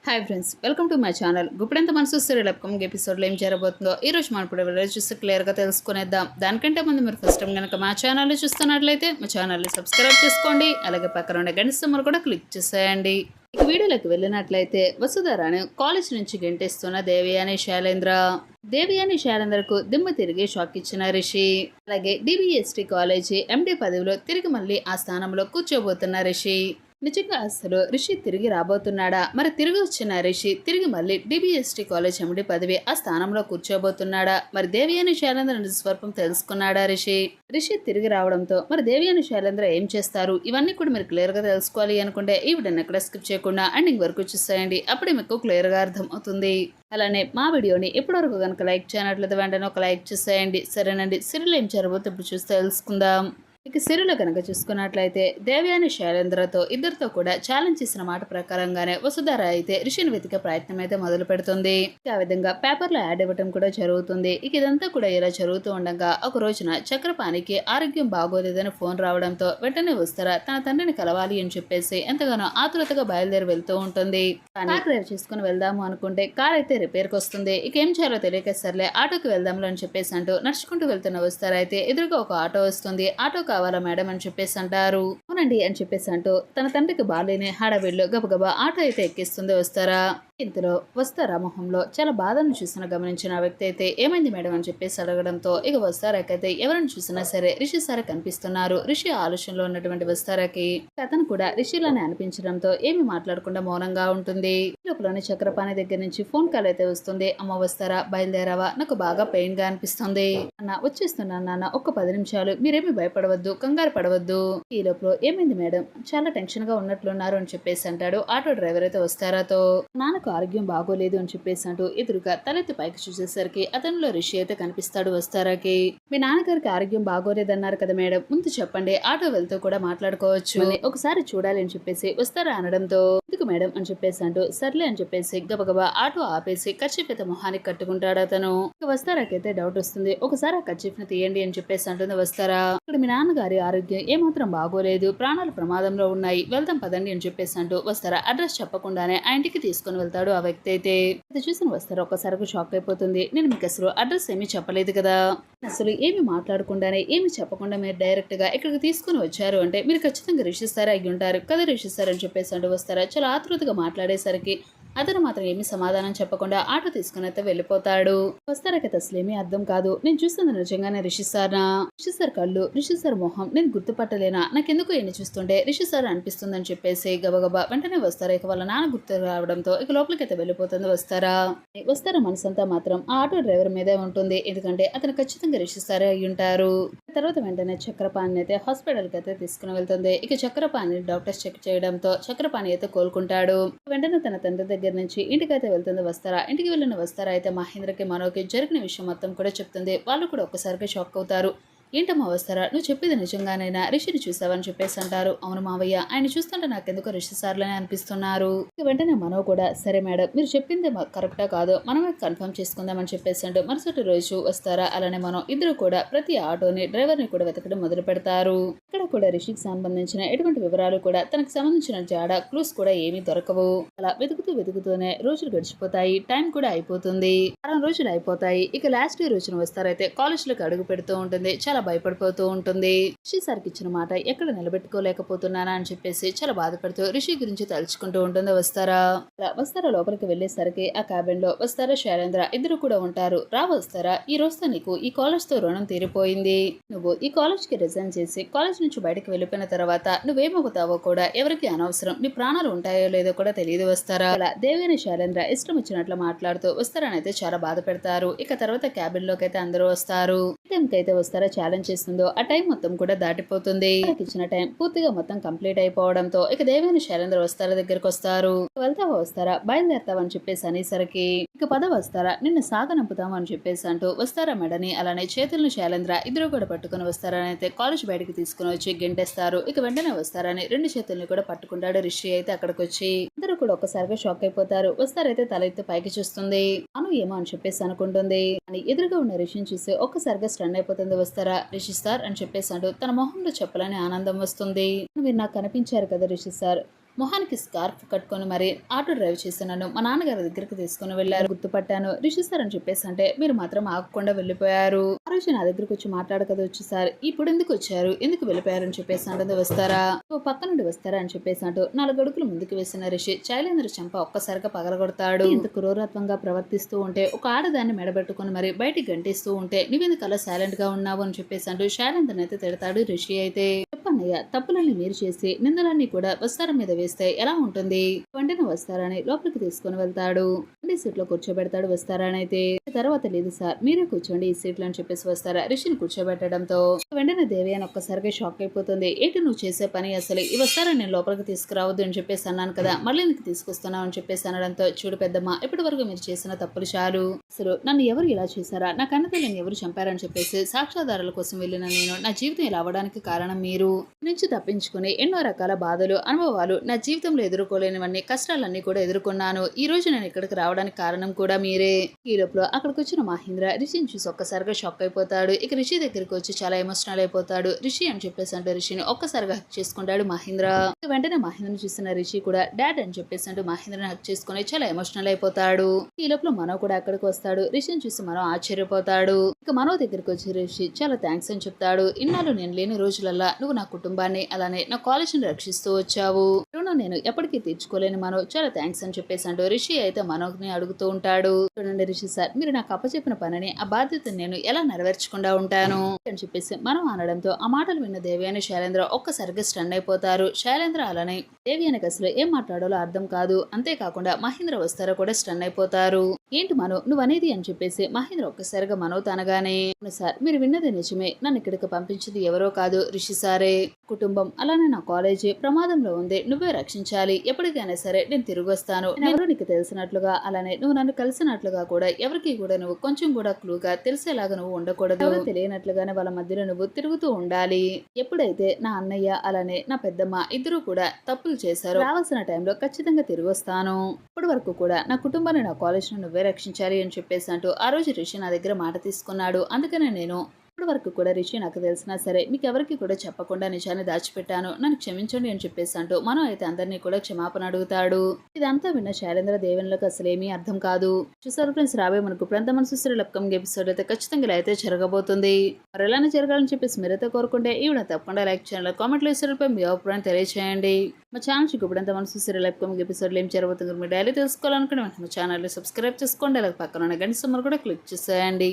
Hi friends, welcome to my channel. Guppedantha Manasu serial upcoming ఎపిసోడ్లో ఏం జరగబోతుందో ఈ రోజు మనం ఇప్పుడు వీడియో చూసి క్లియర్గా తెలుసుకునేద్దాం. దానికంటే ముందు మీరు ఫస్ట్ టైం కనుక మా ఛానల్ని చూస్తున్నట్లయితే మా ఛానల్ని సబ్స్క్రైబ్ చేసుకోండి. అలాగే పక్కన ఉండే గంట సింబల్ కూడా క్లిక్ చేసేయండి. ఇక వీడియోలోకి వెళ్ళినట్లయితే వసుధారాను కాలేజ్ నుంచి గెంటేస్తున్న దేవయాని శైలేంద్రకు దిమ్మ తిరిగి షాక్ ఇచ్చిన రిషి. అలాగే డిబిఎస్టి కాలేజీ ఎండి పదవిలో తిరిగి మళ్ళీ ఆ స్థానంలో కూర్చోబోతున్న రిషి. నిజంగా అసలు రిషి తిరిగి రాబోతున్నాడా? మరి తిరిగి వచ్చిన రిషి తిరిగి మళ్ళీ డిబిఎస్టి కాలేజ్ ఎండి పదవి ఆ స్థానంలో కూర్చోబోతున్నాడా? మరి దేవయాని శైలేంద్ర నిజస్వరూపం తెలుసుకున్నాడా రిషి తిరిగి రావడంతో మరి దేవయాని శైలేంద్ర ఏం చేస్తారు? ఇవన్నీ కూడా మీరు క్లియర్ గా తెలుసుకోవాలి అనుకుంటే ఈ వీడియోని ఎక్కడ స్కిప్ చేయకుండా ఎండింగ్ వరకు చూసేయండి. అప్పుడే మీకు క్లియర్ గా అర్థం అవుతుంది. అలానే మా వీడియోని ఇప్పటివరకు కనుక లైక్ చేయనట్లయితే వెంటనే ఒక లైక్ చేసేయండి. సరేనండి, సీరియల్ ఏం జరగబోతే ఇప్పుడు చూసి తెలుసుకుందాం. ఇక సీరియల్లో కనుక చూసుకున్నట్లయితే దేవయాని శైలేంద్రతో ఇద్దరితో కూడా ఛాలెంజ్ చేసిన మాట ప్రకారంగానే వసుధార అయితే రిషిని వెతికే ప్రయత్నం అయితే మొదలు పెడుతుంది. ఆ విధంగా పేపర్లో యాడ్ ఇవ్వడం కూడా జరుగుతుంది. ఇక ఇదంతా కూడా ఇలా జరుగుతూ ఉండగా ఒక రోజున చక్రపాణికి ఆరోగ్యం బాగోలేదని ఫోన్ రావడంతో వెంటనే వస్తారా తన తండ్రిని కలవాలి అని చెప్పేసి ఎంతగానో ఆతురతగా బయలుదేరి వెళ్తూ ఉంటుంది. కార్ డ్రైవ్ చేసుకుని వెళ్దాము అనుకుంటే కార్ అయితే రిపేర్కి వస్తుంది. ఇక ఏం చేయాలో తెలియక సర్లే ఆటోకి వెళ్దాంలో అని చెప్పేసి అంటూ నడుచుకుంటూ వెళ్తున్న వస్తారా అయితే ఎదురుగా ఒక ఆటో వస్తుంది. ఆటో కావాలా మేడం అని చెప్పేసి అంటారు. అవునండి అని చెప్పేసి అంటూ తన తండ్రికి బాలేని హడావిడిలో గబగబా ఆటో అయితే ఎక్కిస్తుంది వస్తారా. ఇంతలో వస్తారా మొహంలో చాలా బాధను చూసిన గమనించిన వ్యక్తి అయితే ఏమైంది మేడం అని చెప్పేసి అడగడంతో ఇక వస్తారాకైతే ఎవరిని చూసినా సరే రిషి సార్ కనిపిస్తున్నారు. రిషి ఆలోచనలో ఉన్నటువంటి వస్తారాకి అతను కూడా రిషిలానే అనిపించడంతో ఏమి మాట్లాడకుండా మౌనంగా ఉంటుంది. లోపలనే చక్రపాణి దగ్గర నుంచి ఫోన్ కాల్ అయితే వస్తుంది. అమ్మ వస్తారా, బయలుదేరావా? నాకు బాగా పెయిన్ గా అనిపిస్తుంది. అన్న వచ్చేస్తున్నాను నాన్న, ఒక్క 10 నిమిషాలు, మీరేమి భయపడవద్దు, కంగారు పడవద్దు. ఈ లోపల ఏమైంది మేడం, చాలా టెన్షన్ గా ఉన్నట్లున్నారు అని చెప్పేసి అంటాడు ఆటో డ్రైవర్ అయితే వస్తారాతో. నాన్నకు ఆరోగ్యం బాగోలేదు అని చెప్పేసి అంటూ ఎదురుగా తలెత్తి పైకి చూసేసరికి అతనిలో రిషి అయితే కనిపిస్తాడు వస్తారాకి. మీ నాన్నగారికి ఆరోగ్యం బాగోలేదన్నారు కదా మేడం, ముందు చెప్పండి, ఆటో వెళ్తూ కూడా మాట్లాడుకోవచ్చు, ఒకసారి చూడాలి అని చెప్పేసి వస్తారా అనడంతో ఎందుకు మేడం అని చెప్పేసి అంటూ సర్లే అని చెప్పేసి గబగబా ఆటో ఆపేసి కర్చీఫ్ అయితే మొహానికి కట్టుకుంటాడు అతను. వస్తారాకైతే డౌట్ వస్తుంది. ఒకసారి ఆ కర్చీఫ్ ని తీయండి అని చెప్పేసి అంటుంది వస్తారా. ఇక్కడ మీ నాన్నగారి ఆరోగ్యం ఏమాత్రం బాగోలేదు, ప్రాణాలు ప్రమాదంలో ఉన్నాయి, వెళ్దాం పదండి అని చెప్పేసి అంటూ వస్తారా అడ్రస్ చెప్పకుండానే ఆ ఇంటికి తీసుకుని వెళ్తాడు ఆ వ్యక్తి అయితే. అది చూసిన వస్తారా ఒక్కసారిగా షాక్ అయిపోతుంది. నేను మీకు అసలు అడ్రస్ ఏమీ చెప్పలేదు కదా, అసలు ఏమి మాట్లాడకుండానే ఏమి చెప్పకుండా మీరు డైరెక్ట్ గా ఇక్కడికి తీసుకుని వచ్చారు అంటే మీరు ఖచ్చితంగా రిషి సార్ అయ్యి ఉంటారు కదా రిషి సార్ అని చెప్పేసి అంటూ వస్తారా చాలా ఆతృతగా మాట్లాడేసరికి అతను మాత్రం ఏమీ సమాధానం చెప్పకుండా ఆటో తీసుకుని అయితే వెళ్ళిపోతాడు. వస్తారాకైతే అసలు ఏమీ అర్థం కాదు. నేను చూస్తుంది నిజంగానే రిషి సార్ కళ్ళు, రిషి సార్ మొహం నేను గుర్తుపట్టలేనా, నాకెందుకు ఎన్ని చూస్తుంటే రిషి సార్ అనిపిస్తుందని చెప్పేసి గబగబా వెంటనే వస్తారా ఇక వాళ్ళ నాన్న గుర్తు రావడంతో ఇక లోపలికైతే వెళ్ళిపోతుంది వస్తారా మనసంతా మాత్రం ఆ ఆటో డ్రైవర్ మీదే ఉంటుంది. ఎందుకంటే అతను ఖచ్చితంగా రిషి సారే అయి ఉంటారు. తర్వాత వెంటనే చక్రపాణి అయితే హాస్పిటల్ కి అయితే తీసుకుని వెళ్తుంది. ఇక చక్రపాణి డాక్టర్స్ చెక్ చేయడంతో చక్రపాణి అయితే కోలుకుంటాడు. వెంటనే తన తండ్రి దగ్గర నుంచి ఇంటికైతే వెళ్తుంది వస్తారా. ఇంటికి వెళ్ళిన వస్తారా అయితే మహేంద్రకి మనోకి జరిగిన విషయం మొత్తం కూడా చెప్తుంది. వాళ్ళు కూడా ఒక్కసారిగా షాక్ అవుతారు. ఏంటమ్మా వస్తారా, నువ్వు చెప్పేది నిజంగానైనా రిషిని చూసావని చెప్పేసి అంటారు. అవును మావయ్య, ఆయన చూస్తుంటే నాకెందుకో రిషి సార్లనే అనిపిస్తున్నారు. వెంటనే మనో కూడా సరే మేడం, మీరు చెప్పింది కరెక్టా కాదో మనమే కన్ఫర్మ్ చేసుకుందామని చెప్పేసి అంటూ మరుసటి రోజు వస్తారా అలానే మనం ఇద్దరు కూడా ప్రతి ఆటోని డ్రైవర్ ని కూడా వెతకడం మొదలు పెడతారు. ఇక్కడ కూడా రిషికి సంబంధించిన ఎటువంటి వివరాలు కూడా తనకు సంబంధించిన జాడ క్లూస్ కూడా ఏమీ దొరకవు. అలా వెతుకుతూనే రోజులు గడిచిపోతాయి. టైం కూడా అయిపోతుంది. 6 రోజులు అయిపోతాయి. ఇక లాస్ట్ రోజున వస్తారైతే కాలేజ్ లోకి అడుగు పెడుతూ ఉంటుంది. చాలా భయపడిపోతూ ఉంటుంది. రిషి సార్కి ఇచ్చిన మాట ఎక్కడ నిలబెట్టుకోలేకపోతున్నానా అని చెప్పేసి చాలా బాధపడుతూ రిషి గురించి తలుచుకుంటూ ఉంటుంది వస్తారా లోపలికి వెళ్లేసరికి ఆ క్యాబిన్ లో వస్తారా శైలేంద్ర ఇద్దరు కూడా ఉంటారు. వస్తారా, ఈ రోజుతో నీకు ఈ కాలేజ్ తో రుణం తీరిపోయింది. నువ్వు ఈ కాలేజ్ కి రిజైన్ చేసి కాలేజ్ నుంచి బయటకు వెళ్ళిపోయిన తర్వాత నువ్వేమవుతావో కూడా ఎవరికి అనవసరం, నీ ప్రాణాలు ఉంటాయో లేదో కూడా తెలియదు వస్తారా. అలా దేవేని శైలేంద్ర ఇష్టం వచ్చినట్లు మాట్లాడుతూ వస్తారనైతే చాలా బాధ పెడతారు. ఇక తర్వాత క్యాబిన్ లోకి అయితే అందరూ వస్తారు. అయితే వస్తారా ఛాలెంజ్ చేస్తుందో ఆ టైం మొత్తం కూడా దాటిపోతుంది. ఇచ్చిన టైం పూర్తిగా మొత్తం కంప్లీట్ అయిపోవడంతో ఇక దేవేని శైలేంద్ర వస్తారా దగ్గరకు వస్తారు. వెళ్తావా వస్తారా, బయలుదేరతావని చెప్పేసి అనేసరికి ఇక పద వస్తారా, నిన్ను సాగనంపుతాము అని చెప్పేసి అంటూ వస్తారా మెడని అలానే చేతులను శైలేంద్ర ఇద్దరు కూడా పట్టుకుని వస్తారని అయితే కాలేజ్ బయటకు తీసుకుని వచ్చి గెంటేస్తారు. ఇక వెంటనే వస్తారని 2 చేతుల్ని కూడా పట్టుకుంటాడు రిషి అయితే అక్కడికి వచ్చి. అందరూ కూడా ఒక్కసారిగా షాక్ అయిపోతారు. వస్తారైతే తల ఎత్తి పైకి చూస్తుంది. అను ఏమో అని చెప్పేసి అనుకుంటుంది. అని ఎదురుగా ఉన్న రిషిని చూసి ఒక్కసారిగా స్టన్ అయిపోతుంది వస్తారా. రిషి సార్ అని చెప్పేసి అంటూ తన మొహంలో చెప్పలేని ఆనందం వస్తుంది. మీరు నాకు కనిపించారు కదా రిషి సార్, మొహానికి స్కార్ఫ్ కట్టుకొని మరి ఆటో డ్రైవ్ చేసి నన్ను మా నాన్నగారి దగ్గరికి తీసుకుని వెళ్లారు. గుర్తుపట్టాను. రిషి సార్ అని చెప్పేసి అంటే మీరు మాత్రం ఆగకుండా వెళ్ళిపోయారు. ఆ రోజు నా దగ్గరకు వచ్చి మాట్లాడకదా వచ్చి సార్ ఇప్పుడు ఎందుకు వచ్చారు, ఎందుకు వెళ్ళిపోయారు అని చెప్పేసి అంటే వస్తారా, ఓ పక్క నుండి వస్తారా అని చెప్పేసి అంటూ 4 అడుగులు ముందుకు వేసిన రిషి శైలేంద్ర చెంప ఒక్కసారిగా పగలగొడతాడు. ఇంత క్రూరత్వంగా ప్రవర్తిస్తూ ఉంటే, ఒక ఆడదాన్ని మెడబెట్టుకుని మరి బయటికి గంటిస్తూ ఉంటే నువ్వెందుకు అలా సైలెంట్ గా ఉన్నావు అని చెప్పేసి అంటూ శైలేంద్ర అయితే తిడతాడు రిషి. అయితే చెప్పన్నయ్య, తప్పులన్నీ మీరు చేసి నిందలన్నీ కూడా వస్తార మీద వేస్తే ఎలా ఉంటుంది, వెంటనే వస్తారని లోపలికి తీసుకుని వెళ్తాడు. సీట్ లో కూర్చోబెడతాడు వస్తారని. అయితే తర్వాత లేదు సార్ మీరే కూర్చోండి ఈ సీట్ లో అని చెప్పేసి వస్తారా రిషిని కూర్చోబెట్టడంతో వెంటనే దేవి అని ఒక్కసారిగా షాక్ అయిపోతుంది. ఏంటి నువ్వు చేసే పని, అసలు ఈ వస్తారని నేను లోపలికి తీసుకురావద్దు అని చెప్పేసి అన్నాను కదా, మళ్ళీ ఎందుకు తీసుకొస్తున్నావు అని చెప్పేసి అనడంతో, చూడు పెద్దమ్మ, ఇప్పటి వరకు మీరు చేసిన తప్పులు చాలు, అసలు నన్ను ఎవరు ఇలా చేశారా, నా కన్నతల్లిని ఎవరు చంపారని చెప్పేసి సాక్ష్యాధారాల కోసం వెళ్ళిన నేను నా జీవితం ఇలా అవ్వడానికి కారణం మీరు. నుంచి తప్పించుకుని ఎన్నో రకాల బాధలు అనుభవాలు నా జీవితంలో ఎదుర్కోలేనివన్నీ కష్టాలన్నీ కూడా ఎదుర్కొన్నాను. ఈ రోజు నేను ఇక్కడికి రావడానికి కారణం కూడా మీరే. ఈ లోపల అక్కడికి వచ్చిన మహేంద్ర రిషిని చూసి ఒక్కసారిగా షాక్ అయిపోతాడు. ఇక రిషి దగ్గరికి వచ్చి చాలా ఎమోషనల్ అయిపోతాడు. రిషి అని చెప్పేసి అంటే రిషిని ఒక్కసారిగా హక్ చేసుకుంటాడు మహేంద్ర. వెంటనే మహేంద్రని చూసిన రిషి కూడా డాడ్ అని చెప్పేసి అంటూ మహేంద్రని హక్ చేసుకుని చాలా ఎమోషనల్ అయిపోతాడు. ఈ లోపల మనో కూడా అక్కడికి వస్తాడు. రిషిని చూసి మనో ఆశ్చర్యపోతాడు. ఇక మనో దగ్గరికి వచ్చి రిషి చాలా థ్యాంక్స్ అని చెప్తాడు. ఇన్నాళ్ళు నేను లేని రోజులల్లా నువ్వు నా కుటుంబాన్ని అలానే నా కాలేజీని రక్షిస్తూ వచ్చావు, నేను ఎప్పటికీ తీర్చుకోలేని మనో చాలా థ్యాంక్స్ అని చెప్పేసి అంటూ రిషి అయితే మనోని అడుగుతూ ఉంటాడు. చూడండి రిషి సార్, మీరు నాకు అప్పచెప్పిన పనిని ఆ బాధ్యతను నేను ఎలా నెరవేర్చకుండా ఉంటాను అని చెప్పేసి మనం అనడంతో ఆ మాటలు విన్న దేవి అని శైలేంద్ర ఒక్కసారిగా స్టన్ అయిపోతారు. శైలేంద్ర అలానే దేవి అని అసలు ఏం మాట్లాడాలో అర్థం కాదు. అంతేకాకుండా మహేంద్ర వస్తారో కూడా స్టన్ అయిపోతారు. ఏంటి మనో నువ్వు అనేది అని చెప్పేసి మహేంద్ర ఒక్కసారిగా మనో తనగానే, సార్ మీరు విన్నది నిజమే, నన్ను ఇక్కడికి పంపించింది ఎవరో కాదు రిషి సారే. కుటుంబం అలానే నా కాలేజీ ప్రమాదంలో ఉంది, నువ్వే రక్షించాలి, ఎప్పటికైనా సరే నేను తిరిగి వస్తాను. ఎవరో నీకు తెలిసినట్లుగా అలానే నువ్వు నన్ను కలిసినట్లుగా కూడా ఎవరికి కూడా నువ్వు కొంచెం కూడా క్లూగా తెలిసేలాగా నువ్వు ఉండకూడదు, ఎవరు తెలియనట్లుగానే వాళ్ళ మధ్యలో నువ్వు తిరుగుతూ ఉండాలి. ఎప్పుడైతే నా అన్నయ్య అలానే నా పెద్దమ్మ ఇద్దరు కూడా తప్పులు చేశారు, రావాల్సిన టైంలో ఖచ్చితంగా తిరిగి వస్తాను. ఇప్పటి వరకు కూడా నా కుటుంబాన్ని నా కాలేజీని నువ్వే రక్షించాలి అని చెప్పేసి అంటూ ఆ రోజు రిషి నా దగ్గర మాట తీసుకున్నాడు. అందుకనే నేను ఇప్పటి వరకు కూడా రిషి నాకు తెలిసినా సరే మీకు ఎవరికి కూడా చెప్పకుండా నిజాన్ని దాచిపెట్టాను, నన్ను క్షమించండి అని చెప్పేసి అంటూ మనం అయితే అందరినీ కూడా క్షమాపణ అడుగుతాడు. ఇదంతా విన్న శైలేంద్ర దేవన్లకు అసలు ఏమీ అర్థం కాదు. చూసారు ఫ్రెండ్స్, రాబోయే మనకు ప్రాంత మనసు అప్కమింగ్ ఎపిసోడ్ అయితే ఖచ్చితంగా ఇలా అయితే జరగబోతుంది. మరి ఎలానే జరగాలని చెప్పేసి మీరైతే కోరుకుంటే ఈ వీడియో తప్పకుండా లైక్ చేయండి, కామెంట్లో ఇస్తారుపై మీ అభిప్రాయం తెలియజేయండి. మా ఛానల్ ఇప్పుడంతా మనసు అప్కమింగ్ ఎపిసోడ్లో ఏం జరగబోతుంది మీరు డైలీ తెలుసుకోవాలనుకుంటే మా ఛానల్ సబ్స్క్రైబ్ చేసుకోండి, అలాగే పక్కన ఉన్న గంట సమ్మర్ కూడా క్లిక్ చేసేయండి.